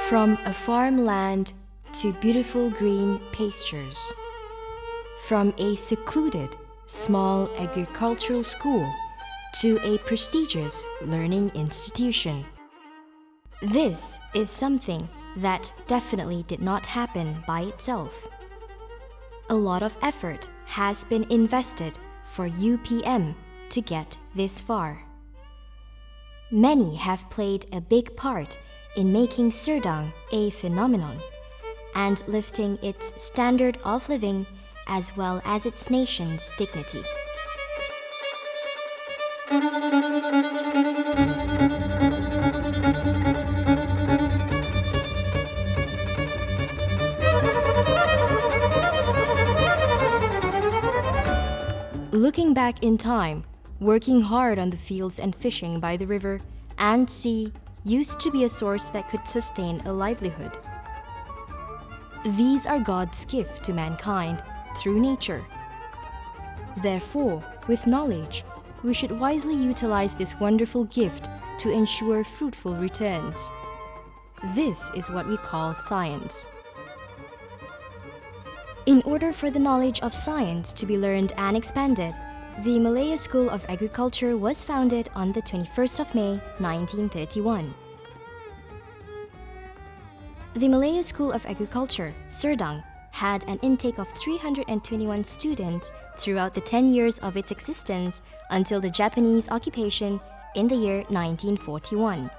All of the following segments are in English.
From a farmland to beautiful green pastures. From a secluded, small agricultural school to a prestigious learning institution. This is something that definitely did not happen by itself. A lot of effort has been invested for UPM to get this far. Many have played a big part in making Serdang a phenomenon and lifting its standard of living as well as its nation's dignity. Looking back in time, working hard on the fields and fishing by the river and sea used to be a source that could sustain a livelihood. These are God's gift to mankind through nature. Therefore, with knowledge, we should wisely utilize this wonderful gift to ensure fruitful returns. This is what we call science. In order for the knowledge of science to be learned and expanded, the Malaya School of Agriculture was founded on the 21st of May, 1931. The Malaya School of Agriculture, Serdang, had an intake of 321 students throughout the 10 years of its existence until the Japanese occupation in the year 1941.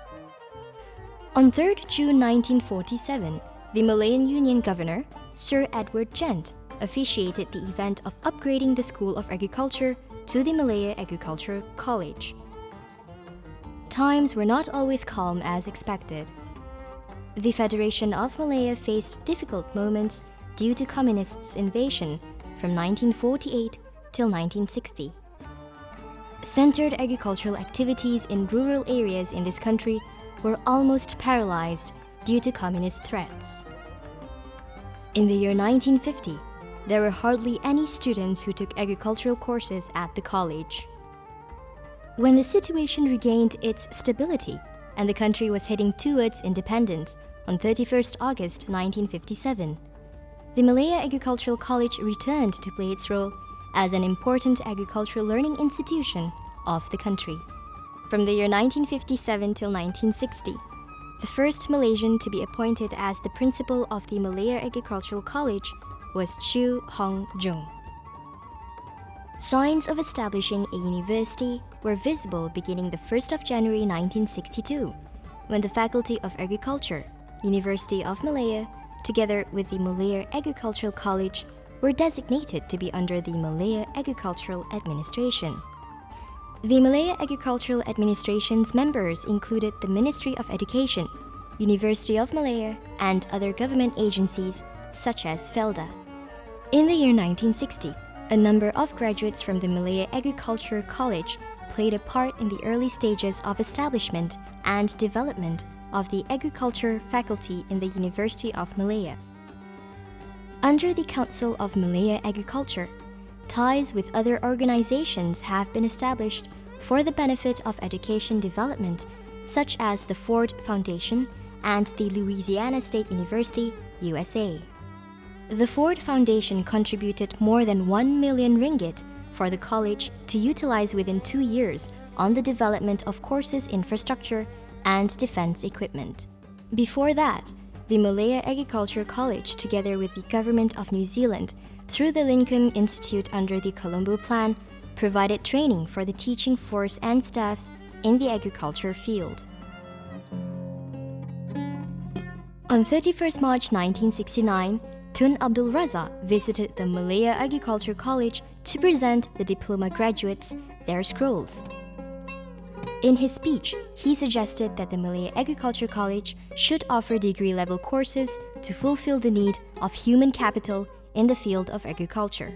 On 3rd June 1947, the Malayan Union Governor, Sir Edward Gent, officiated the event of upgrading the School of Agriculture to the Malaya Agricultural College. Times were not always calm as expected. The Federation of Malaya faced difficult moments due to communists' invasion from 1948 till 1960. Centered agricultural activities in rural areas in this country were almost paralyzed due to communist threats. In the year 1950, there were hardly any students who took agricultural courses at the college. When the situation regained its stability and the country was heading towards independence on 31st August 1957, the Malaya Agricultural College returned to play its role as an important agricultural learning institution of the country. From the year 1957 till 1960, the first Malaysian to be appointed as the principal of the Malaya Agricultural College was Chu Hong Jung. Signs of establishing a university were visible beginning the 1st of January 1962, when the Faculty of Agriculture, University of Malaya, together with the Malaya Agricultural College, were designated to be under the Malaya Agricultural Administration. The Malaya Agricultural Administration's members included the Ministry of Education, University of Malaya, and other government agencies such as FELDA. In the year 1960, a number of graduates from the Malaya Agricultural College played a part in the early stages of establishment and development of the agriculture faculty in the University of Malaya. Under the Council of Malaya Agriculture, ties with other organizations have been established for the benefit of education development, such as the Ford Foundation and the Louisiana State University, USA. The Ford Foundation contributed more than 1 million ringgit for the college to utilize within 2 years on the development of courses infrastructure and defense equipment. Before that, the Malaya Agricultural College, together with the Government of New Zealand, through the Lincoln Institute under the Colombo Plan, provided training for the teaching force and staffs in the agriculture field. On 31st March 1969, Tun Abdul Raza visited the Malaya Agriculture College to present the diploma graduates their scrolls. In his speech, he suggested that the Malaya Agriculture College should offer degree-level courses to fulfill the need of human capital in the field of agriculture.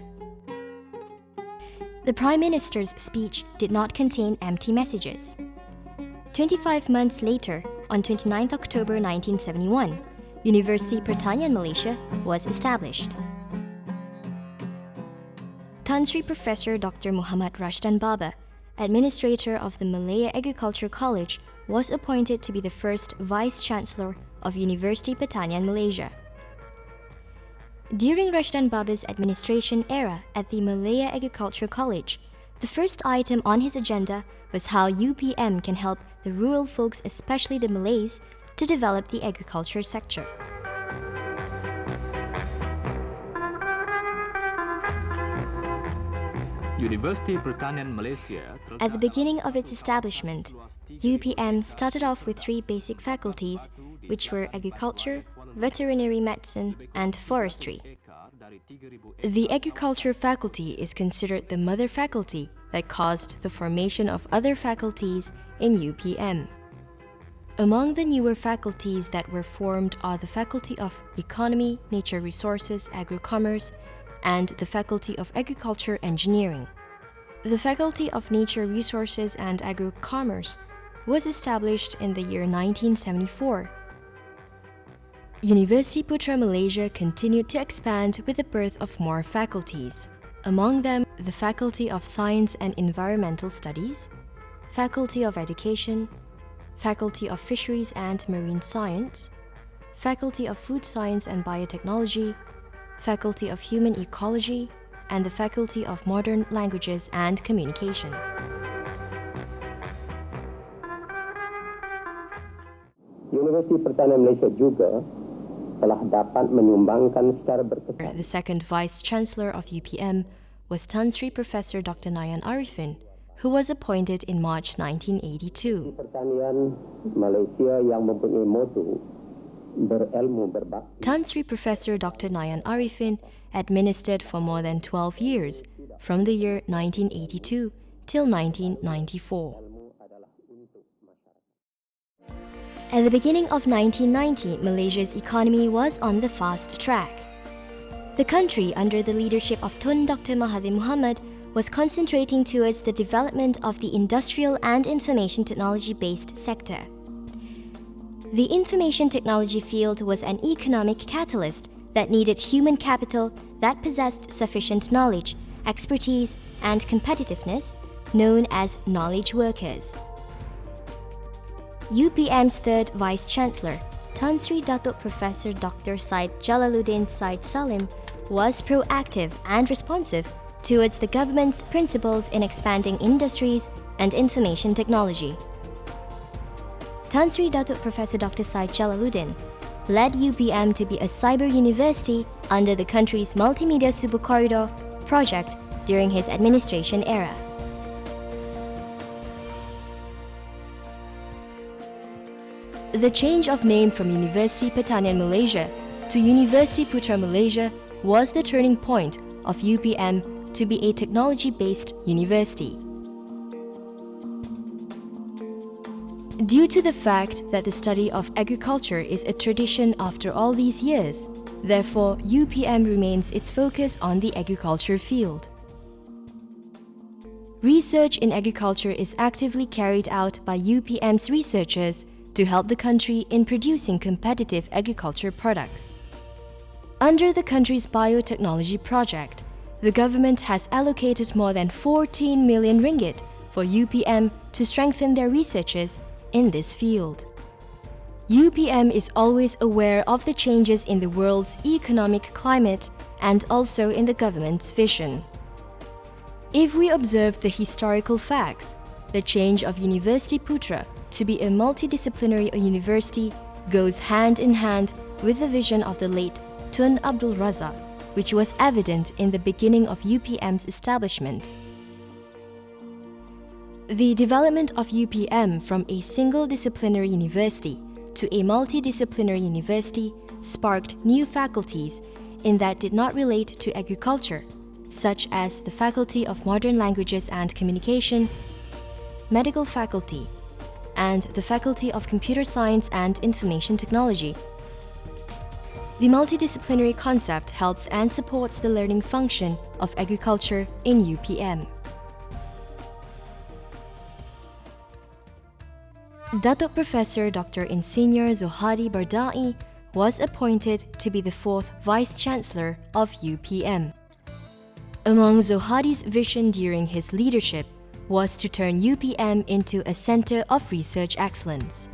The Prime Minister's speech did not contain empty messages. 25 months later, on 29 October 1971, University Pertanian Malaysia was established. Tan Sri Professor Dr. Muhammad Rashdan Baba, administrator of the Malaya Agriculture College, was appointed to be the first Vice-Chancellor of University Pertanian Malaysia. During Rashdan Baba's administration era at the Malaya Agriculture College, the first item on his agenda was how UPM can help the rural folks, especially the Malays, to develop the agriculture sector. University Pertanian Malaysia. At the beginning of its establishment, UPM started off with 3 basic faculties, which were agriculture, veterinary medicine, and forestry. The agriculture faculty is considered the mother faculty that caused the formation of other faculties in UPM. Among the newer faculties that were formed are the Faculty of Economy, Nature Resources, Agro-Commerce, and the Faculty of Agriculture Engineering. The Faculty of Nature Resources and Agro-Commerce was established in the year 1974. University Putra Malaysia continued to expand with the birth of more faculties. Among them, the Faculty of Science and Environmental Studies, Faculty of Education, Faculty of Fisheries and Marine Science, Faculty of Food Science and Biotechnology, Faculty of Human Ecology, and the Faculty of Modern Languages and Communication. Universiti Pertanian Malaysia juga telah dapat menyumbangkan secara berkesan. The second Vice-Chancellor of UPM was Tan Sri Professor Dr. Nayan Arifin, who was appointed in March 1982. Pertanian Malaysia yang mempunyai moto berilmu berbakti. Tan Sri Professor Dr. Nayan Arifin administered for more than 12 years, from the year 1982 till 1994. At the beginning of 1990, Malaysia's economy was on the fast track. The country, under the leadership of Tun Dr. Mahathir Mohamad, was concentrating towards the development of the industrial and information technology-based sector. The information technology field was an economic catalyst that needed human capital that possessed sufficient knowledge, expertise, and competitiveness, known as knowledge workers. UPM's third Vice-Chancellor, Tan Sri Datuk Professor Dr. Syed Jalaluddin Syed Salim, was proactive and responsive towards the government's principles in expanding industries and information technology. Tan Sri Datuk Professor Dr. Syed Jalaluddin led UPM to be a cyber university under the country's Multimedia Super Corridor project during his administration era. The change of name from University Pertanian Malaysia to University Putra Malaysia was the turning point of UPM to be a technology-based university. Due to the fact that the study of agriculture is a tradition after all these years, therefore UPM remains its focus on the agriculture field. Research in agriculture is actively carried out by UPM's researchers to help the country in producing competitive agriculture products. Under the country's biotechnology project, the government has allocated more than 14 million ringgit for UPM to strengthen their researches in this field. UPM is always aware of the changes in the world's economic climate and also in the government's vision. If we observe the historical facts, the change of University Putra to be a multidisciplinary university goes hand in hand with the vision of the late Tun Abdul Razak, which was evident in the beginning of UPM's establishment. The development of UPM from a single disciplinary university to a multidisciplinary university sparked new faculties in that did not relate to agriculture, such as the Faculty of Modern Languages and Communication, Medical Faculty, and the Faculty of Computer Science and Information Technology. The multidisciplinary concept helps and supports the learning function of agriculture in UPM. Datuk Professor Dr. Insinyur Zohadi Bardai was appointed to be the fourth Vice-Chancellor of UPM. Among Zohadi's vision during his leadership was to turn UPM into a center of research excellence.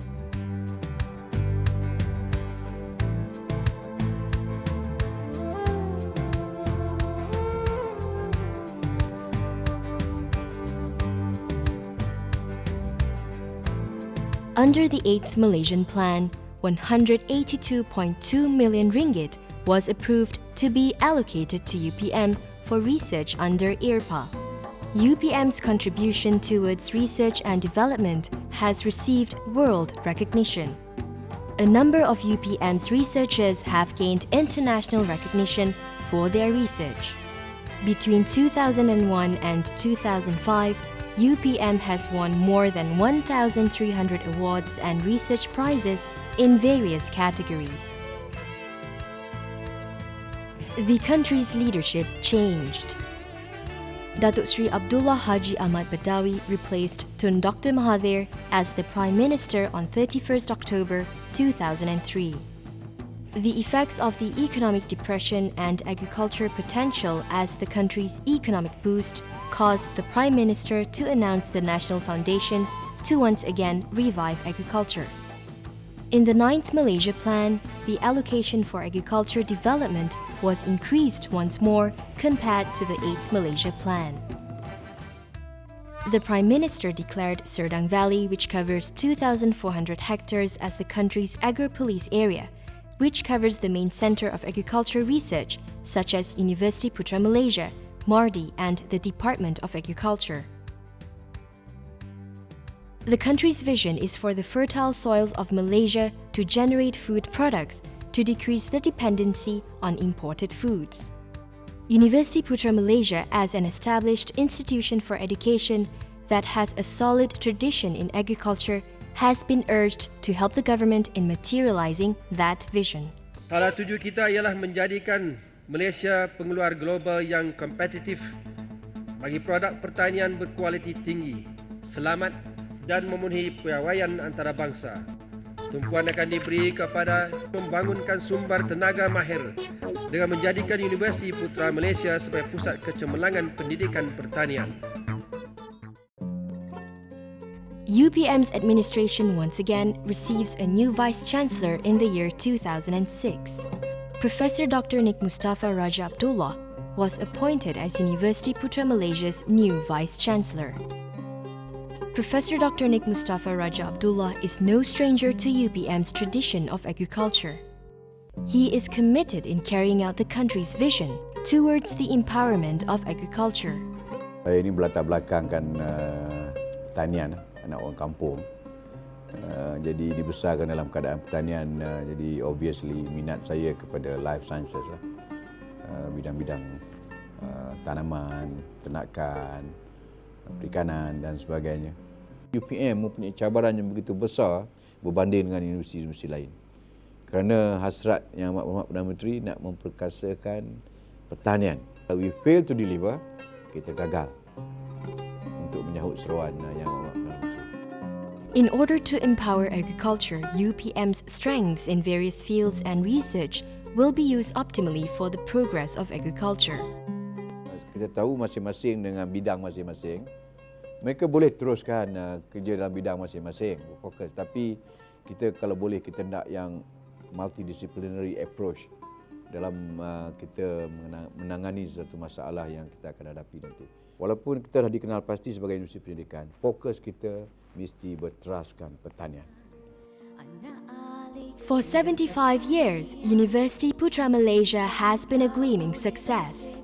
Under the 8th Malaysian Plan, 182.2 million ringgit was approved to be allocated to UPM for research under IRPA. UPM's contribution towards research and development has received world recognition. A number of UPM's researchers have gained international recognition for their research. Between 2001 and 2005, UPM has won more than 1,300 awards and research prizes in various categories. The country's leadership changed. Datuk Sri Abdullah Haji Ahmad Badawi replaced Tun Dr. Mahathir as the Prime Minister on 31st October 2003. The effects of the economic depression and agriculture potential as the country's economic boost caused the Prime Minister to announce the National Foundation to once again revive agriculture. In the 9th Malaysia Plan, the allocation for agriculture development was increased once more compared to the 8th Malaysia Plan. The Prime Minister declared Serdang Valley, which covers 2,400 hectares, as the country's agro-police area, which covers the main centre of agriculture research, such as University Putra Malaysia, MARDI and the Department of Agriculture. The country's vision is for the fertile soils of Malaysia to generate food products to decrease the dependency on imported foods. University Putra Malaysia, as an established institution for education that has a solid tradition in agriculture, has been urged to help the government in materialising that vision. Salah tuju kita ialah menjadikan Malaysia pengeluar global yang kompetitif bagi produk pertanian berkualiti tinggi, selamat dan memenuhi piawaian antarabangsa. Tumpuan akan diberi kepada membangunkan sumber tenaga mahir dengan menjadikan Universiti Putra Malaysia sebagai pusat kecemerlangan pendidikan pertanian. UPM's administration once again receives a new Vice-Chancellor in the year 2006. Professor Dr. Nik Mustafa Raja Abdullah was appointed as Universiti Putra Malaysia's new Vice-Chancellor. Professor Dr. Nik Mustafa Raja Abdullah is no stranger to UPM's tradition of agriculture. He is committed in carrying out the country's vision towards the empowerment of agriculture. Saya ini berlatar belakangkan pertanian, anak orang kampung. Jadi dibesarkan dalam keadaan pertanian, jadi obviously minat saya kepada life sciences lah. Bidang-bidang tanaman, ternakan, perikanan dan sebagainya. UPM mempunyai cabaran yang begitu besar berbanding dengan universiti-universiti lain. Kerana hasrat yang Amat Berhormat Perdana Menteri nak memperkasakan pertanian. We fail to deliver, kita gagal untuk menyahut seruan yang Amat Berhormat Perdana Menteri. In order to empower agriculture, UPM's strengths in various fields and research will be used optimally for the progress of agriculture. Kita tahu masing-masing dengan bidang masing-masing. Mereka boleh teruskan kerja dalam bidang masing-masing, fokus. Tapi kita kalau boleh kita nak yang multidisciplinary approach dalam kita menangani satu masalah yang kita akan hadapi nanti. Walaupun kita dah dikenal pasti sebagai industri pendidikan, fokus kita mesti berteraskan pertanian. For 75 years, Universiti Putra Malaysia has been a gleaming success.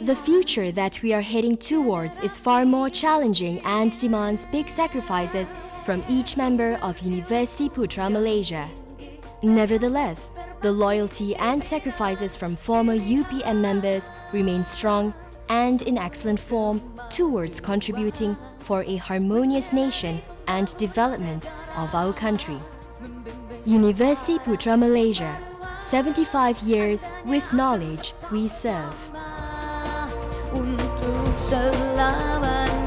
The future that we are heading towards is far more challenging and demands big sacrifices from each member of Universiti Putra Malaysia. Nevertheless, the loyalty and sacrifices from former UPM members remain strong and in excellent form towards contributing for a harmonious nation and development of our country. Universiti Putra Malaysia, 75 years with knowledge we serve. Untuk selamanya.